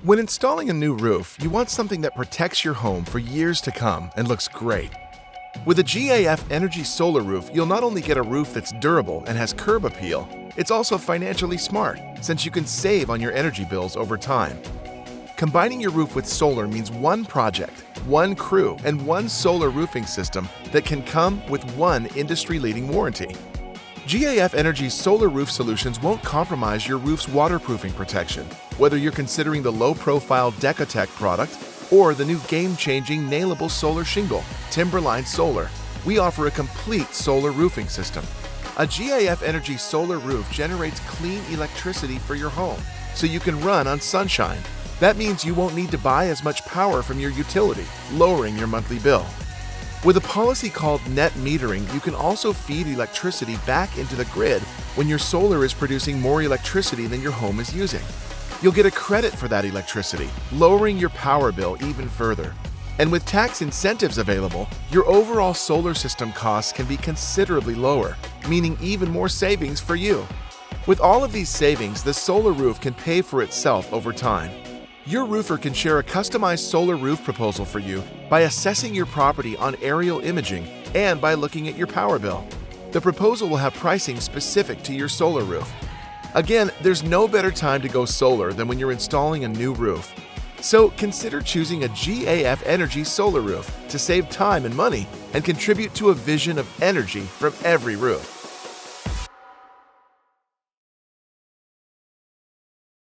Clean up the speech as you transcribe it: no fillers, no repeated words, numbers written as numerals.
When installing a new roof, you want something that protects your home for years to come and looks great. With a GAF Energy Solar Roof, you'll not only get a roof that's durable and has curb appeal, it's also financially smart since you can save on your energy bills over time. Combining your roof with solar means one project, one crew, and one solar roofing system that can come with one industry-leading warranty. GAF Energy's solar roof solutions won't compromise your roof's waterproofing protection, whether you're considering the low-profile Decotech product or the new game-changing nailable solar shingle, Timberline Solar. We offer a complete solar roofing system. A GAF Energy solar roof generates clean electricity for your home, so you can run on sunshine. That means you won't need to buy as much power from your utility, lowering your monthly bill. With a policy called net metering, you can also feed electricity back into the grid when your solar is producing more electricity than your home is using. You'll get a credit for that electricity, lowering your power bill even further. And with tax incentives available, your overall solar system costs can be considerably lower, meaning even more savings for you. With all of these savings, the solar roof can pay for itself over time. Your roofer can share a customized solar roof proposal for you by assessing your property on aerial imaging and by looking at your power bill. The proposal will have pricing specific to your solar roof. Again, there's no better time to go solar than when you're installing a new roof. So consider choosing a GAF Energy solar roof to save time and money and contribute to a vision of energy from every roof.